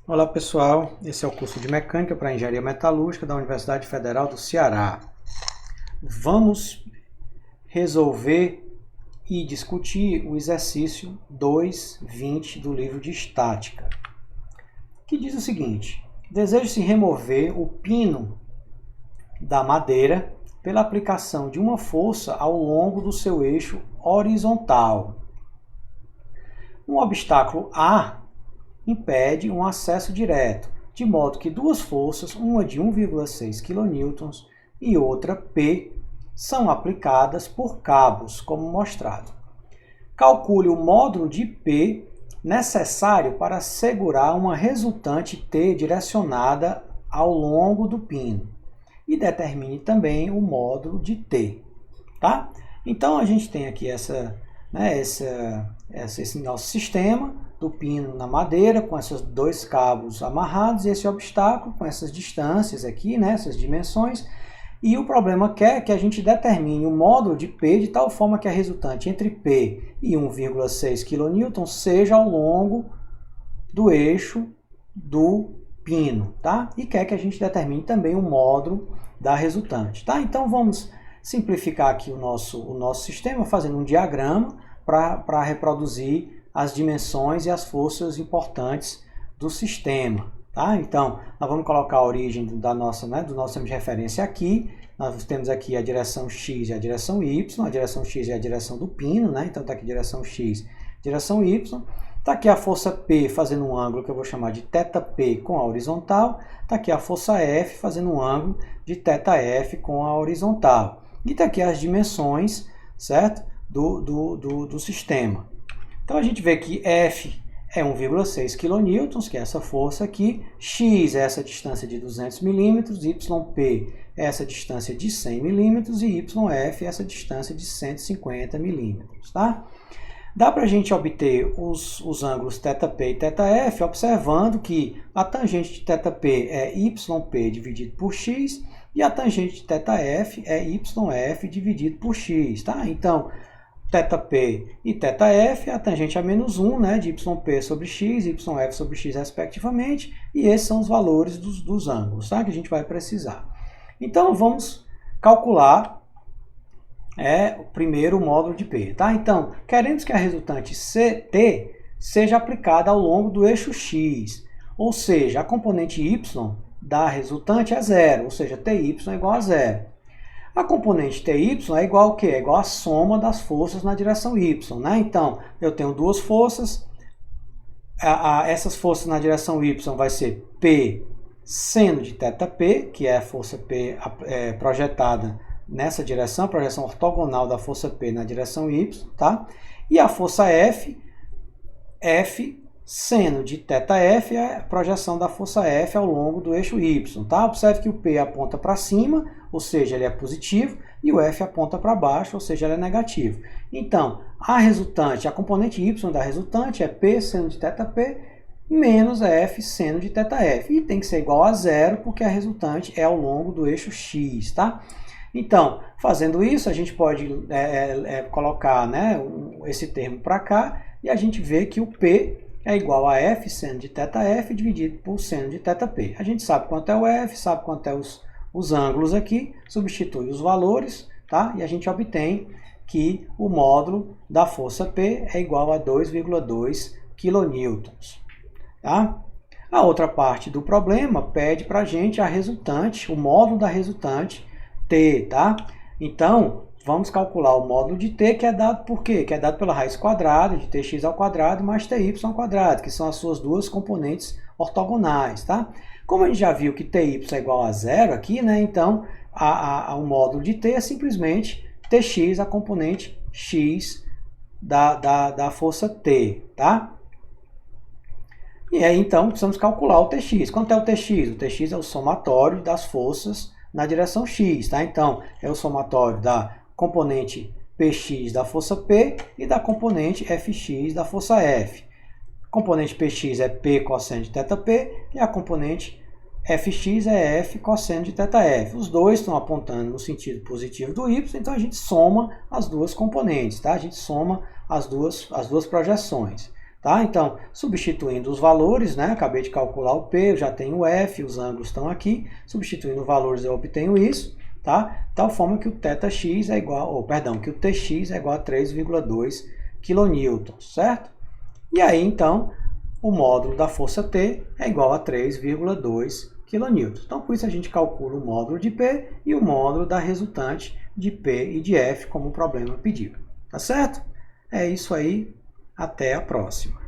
Olá pessoal, esse é o curso de Mecânica para Engenharia Metalúrgica da Universidade Federal do Ceará. Vamos resolver e discutir o exercício 2.20 do livro de Estática, que diz o seguinte: deseja-se remover o pino da madeira pela aplicação de uma força ao longo do seu eixo horizontal. Um obstáculo A impede um acesso direto, de modo que duas forças, uma de 1,6 kN e outra P, são aplicadas por cabos, como mostrado. Calcule o módulo de P necessário para segurar uma resultante T direcionada ao longo do pino e determine também o módulo de T. Tá? Então a gente tem aqui esse nosso sistema do pino na madeira, com esses dois cabos amarrados, e esse obstáculo com essas distâncias aqui, essas dimensões, e o problema quer que a gente determine o módulo de P de tal forma que a resultante entre P e 1,6 kN seja ao longo do eixo do pino, tá? E quer que a gente determine também o módulo da resultante, tá? Então vamos simplificar aqui o nosso sistema fazendo um diagrama para reproduzir as dimensões e as forças importantes do sistema. Tá? Então, nós vamos colocar a origem do nosso sistema de referência aqui. Nós temos aqui a direção X e a direção Y. A direção X é a direção do pino, então está aqui direção X, direção Y. Está aqui a força P fazendo um ângulo que eu vou chamar de θP com a horizontal. Está aqui a força F fazendo um ângulo de θF com a horizontal. E está aqui as dimensões, certo? Do sistema. Então a gente vê que F é 1,6 kN, que é essa força aqui, X é essa distância de 200 mm, YP é essa distância de 100 mm e YF é essa distância de 150 mm. Tá? Dá para a gente obter os ângulos θP e θF observando que a tangente de θP é YP dividido por X e a tangente de θF é YF dividido por X. Tá? Então, θP e θF, a tangente é menos 1, de YP sobre X e YF sobre X, respectivamente, e esses são os valores dos ângulos, tá? Que a gente vai precisar. Então, vamos calcular primeiro o módulo de P. Tá? Então, queremos que a resultante CT seja aplicada ao longo do eixo X, ou seja, a componente Y da resultante é zero, ou seja, TY é igual a zero. A componente TY é igual ao quê? É igual à soma das forças na direção Y. Então, eu tenho duas forças. Essas forças na direção Y vai ser P seno de θP, que é a força P projetada nessa direção, projeção ortogonal da força P na direção Y. Tá? E a força F seno de θF é a projeção da força F ao longo do eixo Y. Tá? Observe que o P aponta para cima, ou seja, ele é positivo, e o F aponta para baixo, ou seja, ele é negativo. Então, a componente Y da resultante é P seno de θP menos F seno de θF. E tem que ser igual a zero, porque a resultante é ao longo do eixo X. Tá? Então, fazendo isso, a gente pode colocar esse termo para cá, e a gente vê que o P é igual a F seno de θF dividido por seno de θP. A gente sabe quanto é o F, sabe quanto é os ângulos aqui, substitui os valores, tá? E a gente obtém que o módulo da força P é igual a 2,2 kN. Tá? A outra parte do problema pede para a gente a resultante, o módulo da resultante T. Tá? Então, vamos calcular o módulo de T, que é dado por quê? Que é dado pela raiz quadrada de Tx ao quadrado mais Ty ao quadrado, que são as suas duas componentes ortogonais. Tá? Como a gente já viu que Ty é igual a zero aqui, então o módulo de T é simplesmente Tx, a componente x da força T. Tá? E aí, então, precisamos calcular o Tx. Quanto é o Tx? O Tx é o somatório das forças na direção x. Tá? Então, é o somatório da componente Px da força P e da componente Fx da força F. A componente Px é P cosseno de θP e a componente Fx é F cosseno de θF. Os dois estão apontando no sentido positivo do y, então a gente soma as duas componentes, tá? A gente soma as duas projeções. Tá? Então, substituindo os valores, né? Acabei de calcular o P, eu já tenho o F, os ângulos estão aqui. Substituindo valores eu obtenho isso, tá? Tal forma que o θx é igual, ou perdão, que o Tx é igual a 3,2 kN, certo? E aí, então, o módulo da força T é igual a 3,2 kN. Então, por isso a gente calcula o módulo de P e o módulo da resultante de P e de F, como o problema pediu. Tá certo? É isso aí. Até a próxima.